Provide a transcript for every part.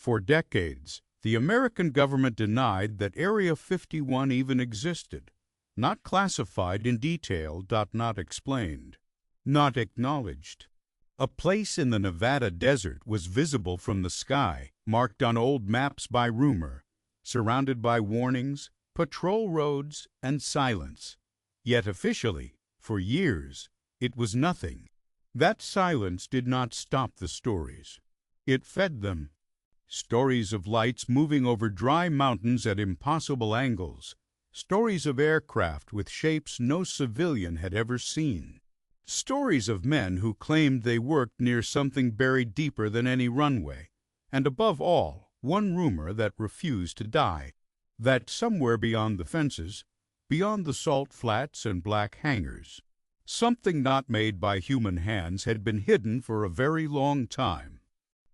For decades, the American government denied that Area 51 even existed, not classified in detail, not explained, not acknowledged. A place in the Nevada desert was visible from the sky, marked on old maps by rumor, surrounded by warnings, patrol roads, and silence. Yet officially, for years, it was nothing. That silence did not stop the stories. It fed them. Stories of lights moving over dry mountains at impossible angles. Stories of aircraft with shapes no civilian had ever seen. Stories of men who claimed they worked near something buried deeper than any runway. And above all, one rumor that refused to die. That somewhere beyond the fences, beyond the salt flats and black hangars, something not made by human hands had been hidden for a very long time.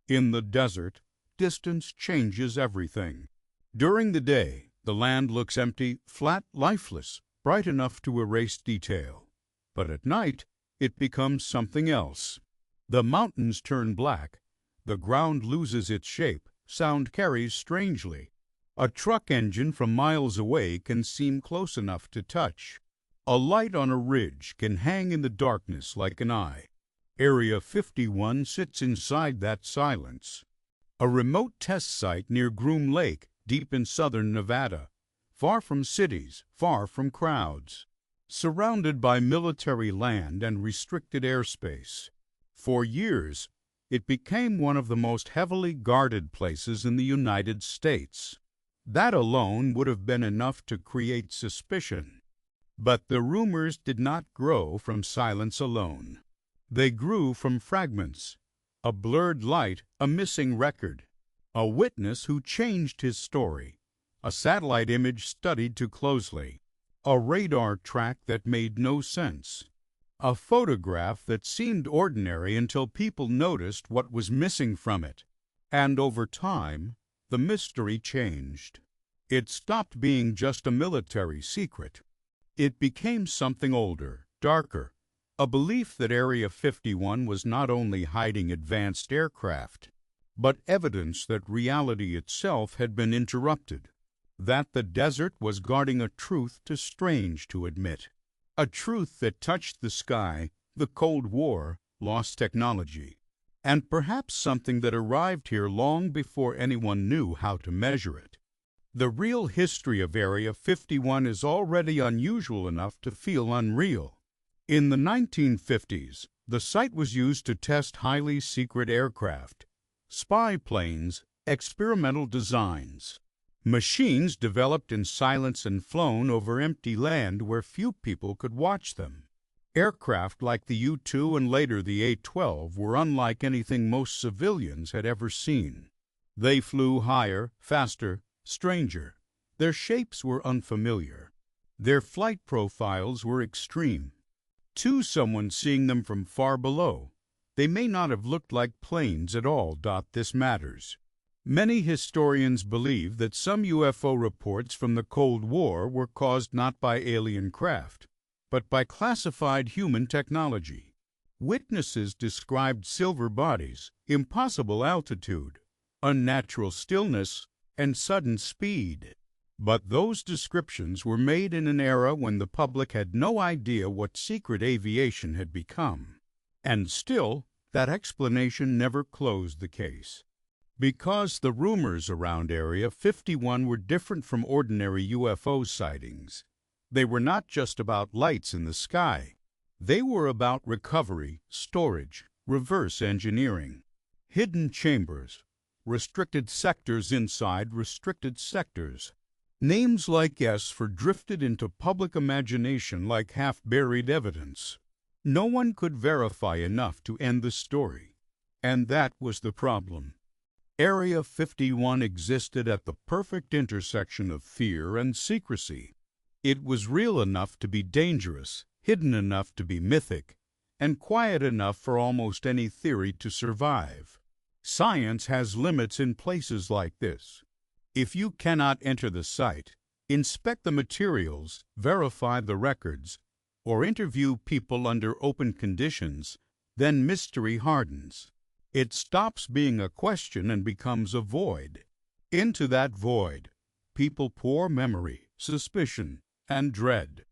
In the desert, distance changes everything. During the day, the land looks empty, flat, lifeless, bright enough to erase detail. But at night, it becomes something else. The mountains turn black. The ground loses its shape. Sound carries strangely. A truck engine from miles away can seem close enough to touch. A light on a ridge can hang in the darkness like an eye. Area 51 sits inside that silence. A remote test site near Groom Lake, deep in southern Nevada, far from cities, far from crowds, surrounded by military land and restricted airspace. For years, it became one of the most heavily guarded places in the United States. That alone would have been enough to create suspicion. But the rumors did not grow from silence alone. They grew from fragments, a blurred light, a missing record, a witness who changed his story, a satellite image studied too closely, a radar track that made no sense, a photograph that seemed ordinary until people noticed what was missing from it. And over time, the mystery changed. It stopped being just a military secret. It became something older, darker, a belief that Area 51 was not only hiding advanced aircraft, but evidence that reality itself had been interrupted, that the desert was guarding a truth too strange to admit, a truth that touched the sky, the Cold War, lost technology, and perhaps something that arrived here long before anyone knew how to measure it. The real history of Area 51 is already unusual enough to feel unreal. In the 1950s, the site was used to test highly secret aircraft, spy planes, experimental designs, machines developed in silence and flown over empty land where few people could watch them. Aircraft like the U-2 and later the A-12 were unlike anything most civilians had ever seen. They flew higher, faster, stranger. Their shapes were unfamiliar. Their flight profiles were extreme. To someone seeing them from far below, they may not have looked like planes at all. This matters. Many historians believe that some UFO reports from the Cold War were caused not by alien craft, but by classified human technology. Witnesses described silver bodies, impossible altitude, unnatural stillness, and sudden speed. But those descriptions were made in an era when the public had no idea what secret aviation had become. And still, that explanation never closed the case. Because the rumors around Area 51 were different from ordinary UFO sightings. They were not just about lights in the sky. They were about recovery, storage, reverse engineering, hidden chambers, restricted sectors inside restricted sectors. Names like Esper drifted into public imagination like half-buried evidence. No one could verify enough to end the story. And that was the problem. Area 51 existed at the perfect intersection of fear and secrecy. It was real enough to be dangerous, hidden enough to be mythic, and quiet enough for almost any theory to survive. Science has limits in places like this. If you cannot enter the site, inspect the materials, verify the records, or interview people under open conditions, then mystery hardens. It stops being a question and becomes a void. Into that void, people pour memory, suspicion, and dread.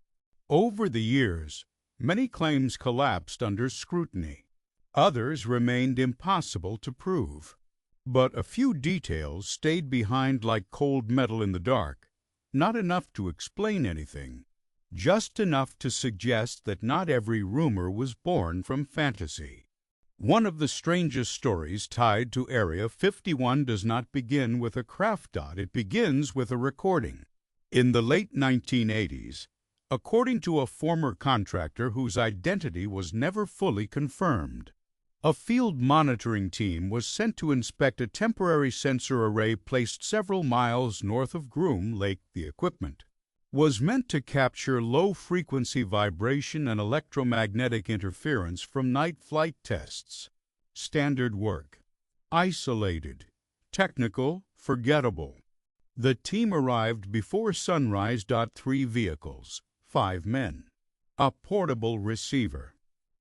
Over the years, many claims collapsed under scrutiny. Others remained impossible to prove. But a few details stayed behind like cold metal in the dark, not enough to explain anything, just enough to suggest that not every rumor was born from fantasy. One of the strangest stories tied to Area 51 does not begin with a craft dot, it begins with a recording. In the late 1980s, according to a former contractor whose identity was never fully confirmed, a field monitoring team was sent to inspect a temporary sensor array placed several miles north of Groom Lake. The equipment was meant to capture low-frequency vibration and electromagnetic interference from night flight tests. Standard work. Isolated. Technical. Forgettable. The team arrived before sunrise. 3 vehicles. 5 men. A portable receiver.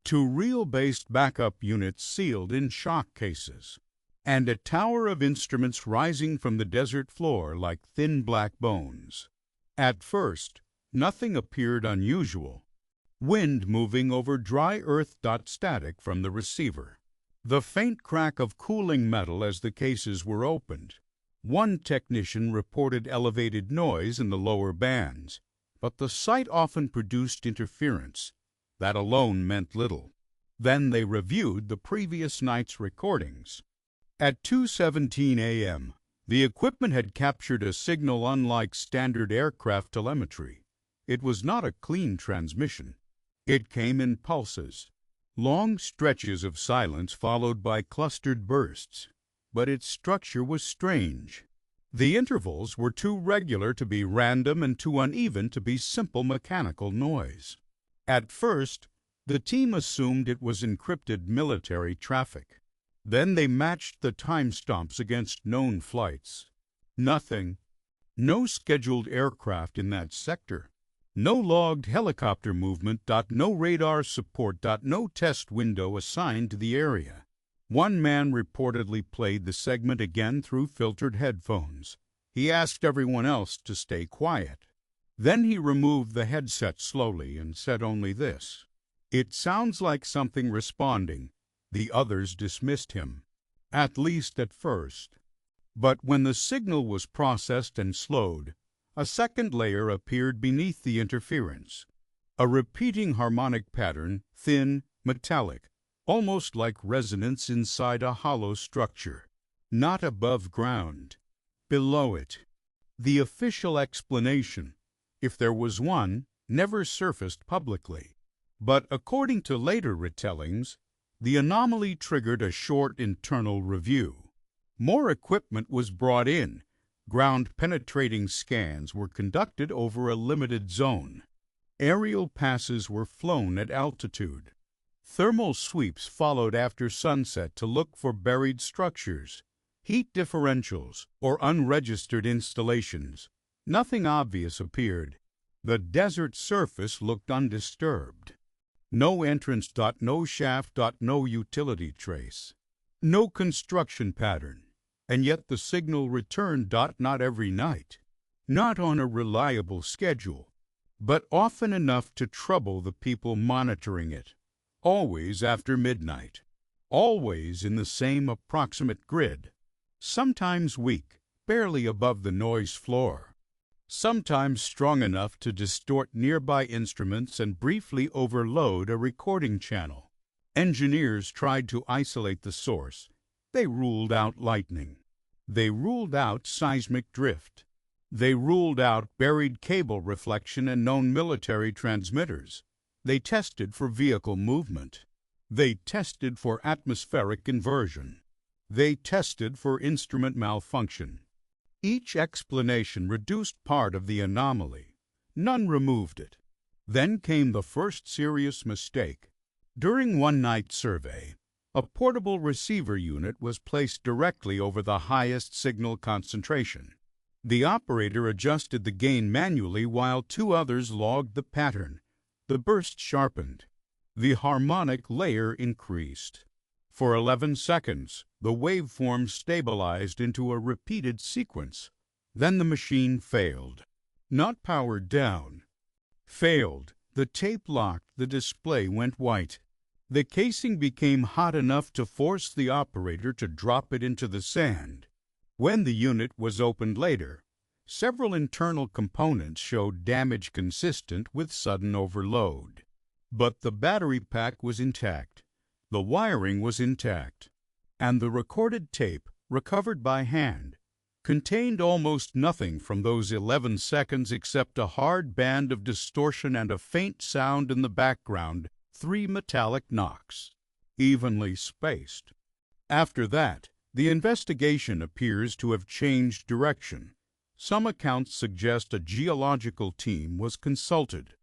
2 reel-based backup units sealed in shock cases. And a tower of instruments rising from the desert floor like thin black bones. At first, nothing appeared unusual. Wind moving over dry earth. Static from the receiver. The faint crack of cooling metal as the cases were opened. One technician reported elevated noise in the lower bands, but the site often produced interference. That alone meant little. Then they reviewed the previous night's recordings. At 2:17 a.m., the equipment had captured a signal unlike standard aircraft telemetry. It was not a clean transmission. It came in pulses, long stretches of silence followed by clustered bursts. But its structure was strange. The intervals were too regular to be random and too uneven to be simple mechanical noise. At first, the team assumed it was encrypted military traffic. Then they matched the timestamps against known flights. Nothing. No scheduled aircraft in that sector. No logged helicopter movement. No radar support. No test window assigned to the area. One man reportedly played the segment again through filtered headphones. He asked everyone else to stay quiet. Then he removed the headset slowly and said only this: "It sounds like something responding." The others dismissed him, at least at first. But when the signal was processed and slowed, a second layer appeared beneath the interference. A repeating harmonic pattern, thin, metallic, almost like resonance inside a hollow structure. Not above ground, below it. The official explanation, if there was one, never surfaced publicly. But according to later retellings, the anomaly triggered a short internal review. More equipment was brought in. Ground-penetrating scans were conducted over a limited zone. Aerial passes were flown at altitude. Thermal sweeps followed after sunset to look for buried structures, heat differentials, or unregistered installations. Nothing obvious appeared. The desert surface looked undisturbed. No entrance. No shaft. No utility trace. No construction pattern. And yet the signal returned. Not every night. Not on a reliable schedule. But often enough to trouble the people monitoring it. Always after midnight. Always in the same approximate grid. Sometimes weak, barely above the noise floor. Sometimes strong enough to distort nearby instruments and briefly overload a recording channel. Engineers tried to isolate the source. They ruled out lightning. They ruled out seismic drift. They ruled out buried cable reflection and known military transmitters. They tested for vehicle movement. They tested for atmospheric inversion. They tested for instrument malfunction. Each explanation reduced part of the anomaly. None removed it. Then came the first serious mistake. During one night survey, a portable receiver unit was placed directly over the highest signal concentration. The operator adjusted the gain manually while 2 others logged the pattern. The burst sharpened. The harmonic layer increased. For 11 seconds, the waveform stabilized into a repeated sequence. Then the machine failed. Not powered down. Failed. The tape locked, the display went white. The casing became hot enough to force the operator to drop it into the sand. When the unit was opened later, several internal components showed damage consistent with sudden overload. But the battery pack was intact, the wiring was intact, and the recorded tape, recovered by hand, contained almost nothing from those 11 seconds except a hard band of distortion and a faint sound in the background, 3 metallic knocks, evenly spaced. After that, the investigation appears to have changed direction. Some accounts suggest a geological team was consulted.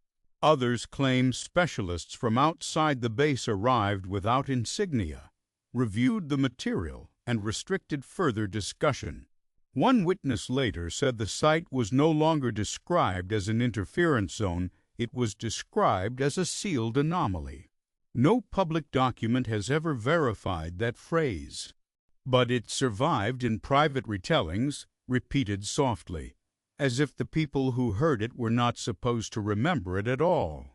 Others claim specialists from outside the base arrived without insignia, reviewed the material, and restricted further discussion. One witness later said the site was no longer described as an interference zone, it was described as a sealed anomaly. No public document has ever verified that phrase, but it survived in private retellings, repeated softly, as if the people who heard it were not supposed to remember it at all.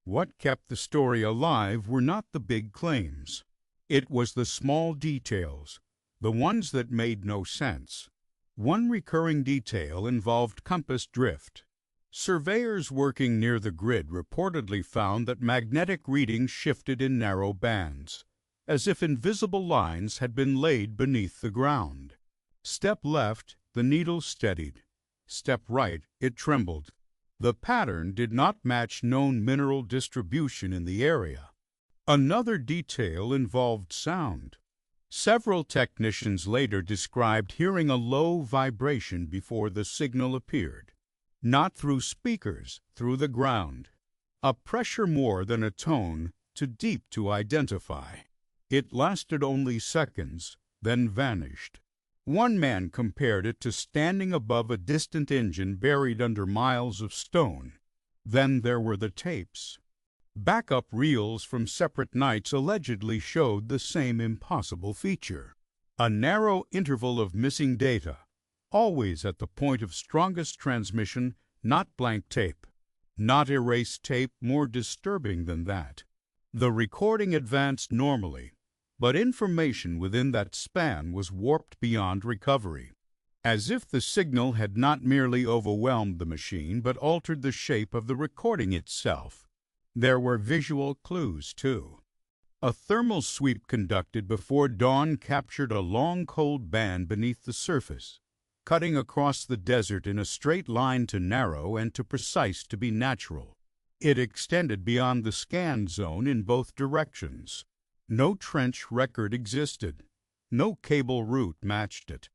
What kept the story alive were not the big claims. It was the small details, the ones that made no sense. One recurring detail involved compass drift. Surveyors working near the grid reportedly found that magnetic readings shifted in narrow bands, as if invisible lines had been laid beneath the ground. Step left, the needle steadied. Step right, it trembled. The pattern did not match known mineral distribution in the area. Another detail involved sound. Several technicians later described hearing a low vibration before the signal appeared. Not through speakers, through the ground. A pressure more than a tone, too deep to identify. It lasted only seconds, then vanished. One man compared it to standing above a distant engine buried under miles of stone. Then there were the tapes. Backup reels from separate nights allegedly showed the same impossible feature. A narrow interval of missing data, always at the point of strongest transmission, not blank tape. Not erased tape, more disturbing than that. The recording advanced normally, but information within that span was warped beyond recovery, as if the signal had not merely overwhelmed the machine but altered the shape of the recording itself. There were visual clues, too. A thermal sweep conducted before dawn captured a long cold band beneath the surface, cutting across the desert in a straight line too narrow and too precise to be natural. It extended beyond the scan zone in both directions. No trench record existed. No cable route matched it.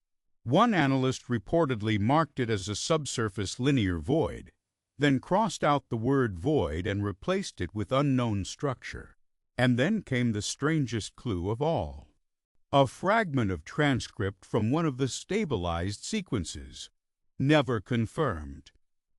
One analyst reportedly marked it as a subsurface linear void, then crossed out the word void and replaced it with unknown structure. And then came the strangest clue of all. A fragment of transcript from one of the stabilized sequences. Never confirmed.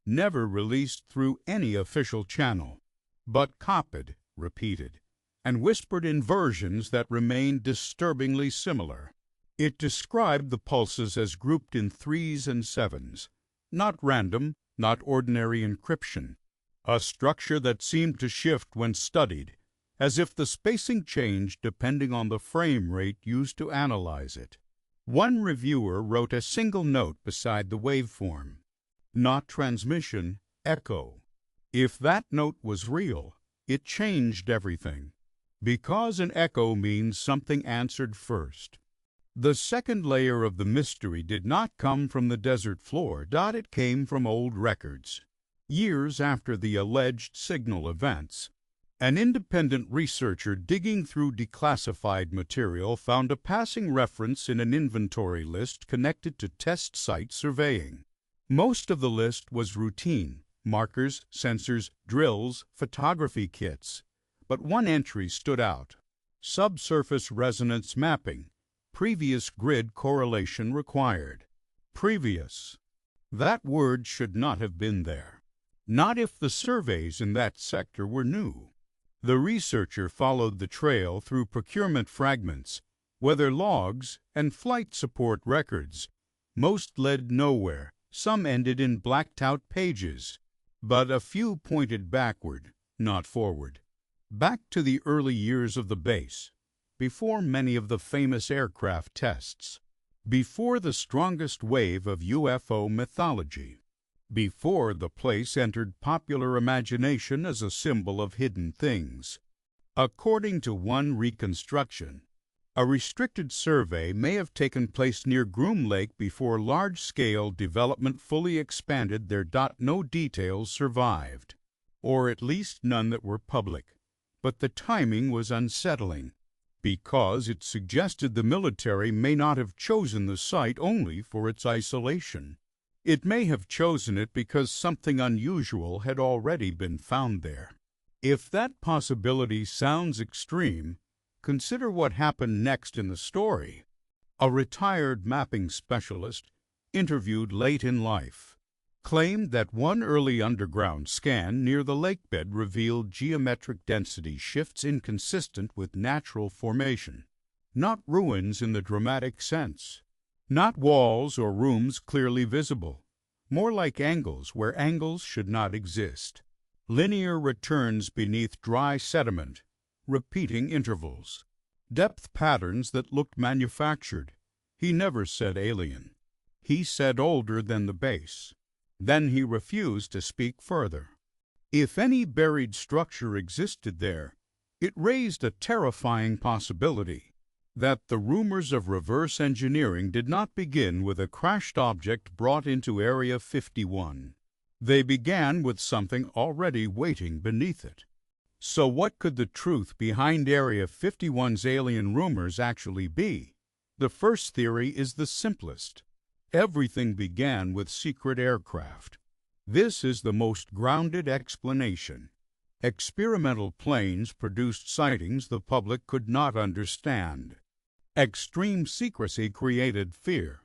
Never released through any official channel. But copied, repeated, and whispered in versions that remained disturbingly similar. It described the pulses as grouped in 3s and 7s. Not random, not ordinary encryption. A structure that seemed to shift when studied, as if the spacing changed depending on the frame rate used to analyze it. One reviewer wrote a single note beside the waveform. Not transmission, echo. If that note was real, it changed everything. Because an echo means something answered first. The second layer of the mystery did not come from the desert floor, it came from old records. Years after the alleged signal events, an independent researcher digging through declassified material found a passing reference in an inventory list connected to test site surveying. Most of the list was routine, markers, sensors, drills, photography kits. But one entry stood out. Subsurface resonance mapping. Previous grid correlation required. Previous. That word should not have been there. Not if the surveys in that sector were new. The researcher followed the trail through procurement fragments, weather logs, and flight support records. Most led nowhere, some ended in blacked-out pages, but a few pointed backward, not forward. Back to the early years of the base, before many of the famous aircraft tests, before the strongest wave of UFO mythology, before the place entered popular imagination as a symbol of hidden things. According to one reconstruction, a restricted survey may have taken place near Groom Lake before large-scale development fully expanded their. No details survived, or at least none that were public. But the timing was unsettling, because it suggested the military may not have chosen the site only for its isolation. It may have chosen it because something unusual had already been found there. If that possibility sounds extreme, consider what happened next in the story. A retired mapping specialist, interviewed late in life, claimed that one early underground scan near the lakebed revealed geometric density shifts inconsistent with natural formation, not ruins in the dramatic sense, not walls or rooms clearly visible, more like angles where angles should not exist, linear returns beneath dry sediment, repeating intervals, depth patterns that looked manufactured. He never said alien. He said older than the base. Then he refused to speak further. If any buried structure existed there, it raised a terrifying possibility that the rumors of reverse engineering did not begin with a crashed object brought into Area 51. They began with something already waiting beneath it. So what could the truth behind Area 51's alien rumors actually be? The first theory is the simplest. Everything began with secret aircraft. This is the most grounded explanation. Experimental planes produced sightings the public could not understand. Extreme secrecy created fear.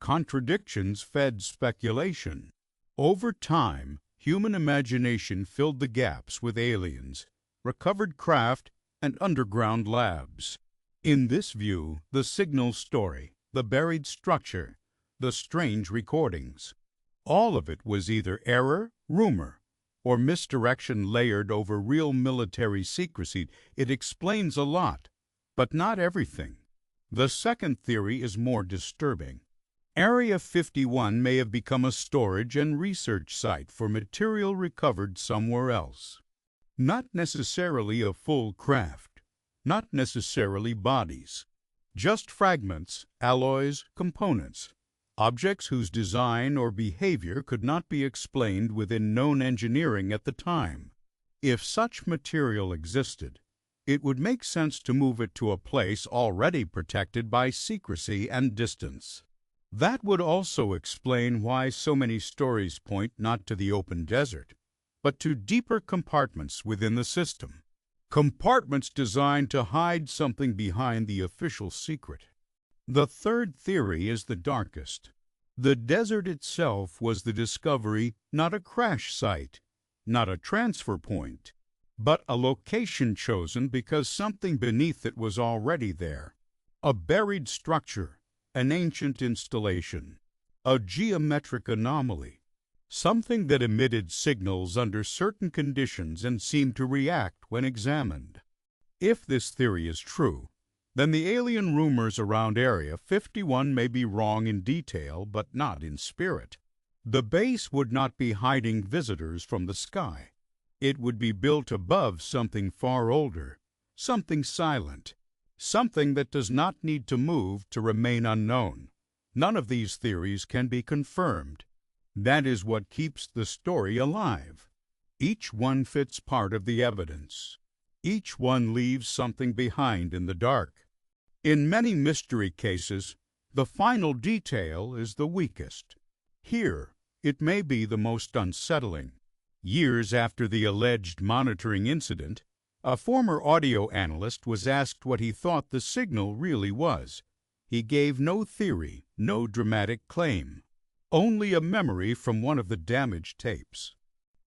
Contradictions fed speculation. Over time, human imagination filled the gaps with aliens, recovered craft, and underground labs. In this view, the signal story, the buried structure, the strange recordings, all of it was either error, rumor, or misdirection layered over real military secrecy. It explains a lot, but not everything. The second theory is more disturbing. Area 51 may have become a storage and research site for material recovered somewhere else. Not necessarily a full craft, not necessarily bodies, just fragments, alloys, components, objects whose design or behavior could not be explained within known engineering at the time. If such material existed, it would make sense to move it to a place already protected by secrecy and distance. That would also explain why so many stories point not to the open desert, but to deeper compartments within the system. Compartments designed to hide something behind the official secret. The third theory is the darkest. The desert itself was the discovery, not a crash site, not a transfer point, but a location chosen because something beneath it was already there. A buried structure, an ancient installation, a geometric anomaly, something that emitted signals under certain conditions and seemed to react when examined. If this theory is true, then the alien rumors around Area 51 may be wrong in detail, but not in spirit. The base would not be hiding visitors from the sky. It would be built above something far older, something silent, something that does not need to move to remain unknown. None of these theories can be confirmed. That is what keeps the story alive. Each one fits part of the evidence. Each one leaves something behind in the dark. In many mystery cases, the final detail is the weakest. Here, it may be the most unsettling. Years after the alleged monitoring incident, a former audio analyst was asked what he thought the signal really was. He gave no theory, no dramatic claim, only a memory from one of the damaged tapes.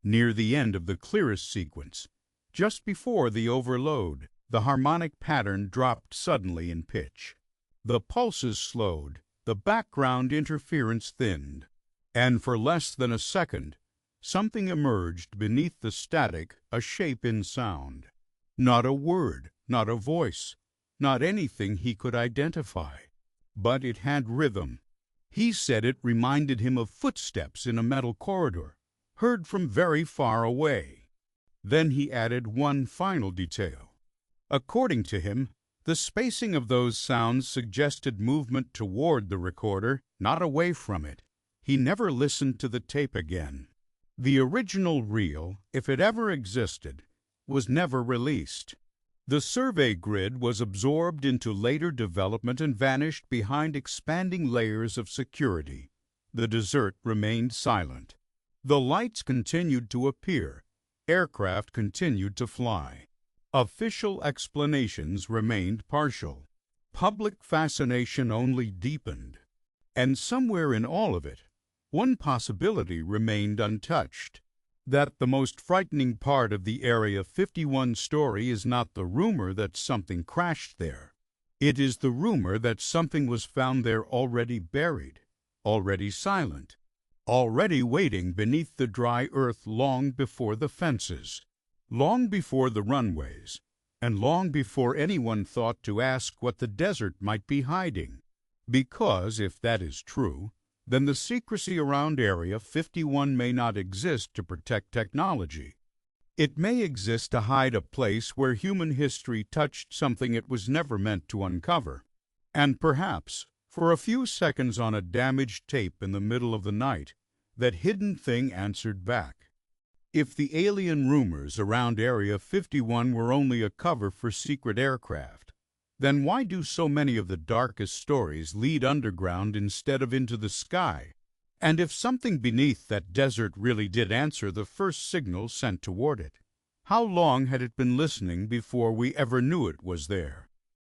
Near the end of the clearest sequence, Just before the overload, the harmonic pattern dropped suddenly in pitch. The pulses slowed, the background interference thinned, and for less than a second, something emerged beneath the static, a shape in sound. Not a word, not a voice, not anything he could identify. But it had rhythm. He said it reminded him of footsteps in a metal corridor, heard from very far away. Then he added one final detail. According to him, the spacing of those sounds suggested movement toward the recorder, not away from it. He never listened to the tape again. The original reel, if it ever existed, was never released. The survey grid was absorbed into later development and vanished behind expanding layers of security. The desert remained silent. The lights continued to appear. Aircraft continued to fly. Official explanations remained partial. Public fascination only deepened. And somewhere in all of it, one possibility remained untouched. That the most frightening part of the Area 51 story is not the rumor that something crashed there. It is the rumor that something was found there already buried, already silent, already waiting beneath the dry earth long before the fences, long before the runways, and long before anyone thought to ask what the desert might be hiding. Because, if that is true, then the secrecy around Area 51 may not exist to protect technology. It may exist to hide a place where human history touched something it was never meant to uncover. And perhaps, for a few seconds on a damaged tape in the middle of the night, that hidden thing answered back. If the alien rumors around Area 51 were only a cover for secret aircraft, then why do so many of the darkest stories lead underground instead of into the sky? And if something beneath that desert really did answer the first signal sent toward it, how long had it been listening before we ever knew it was there?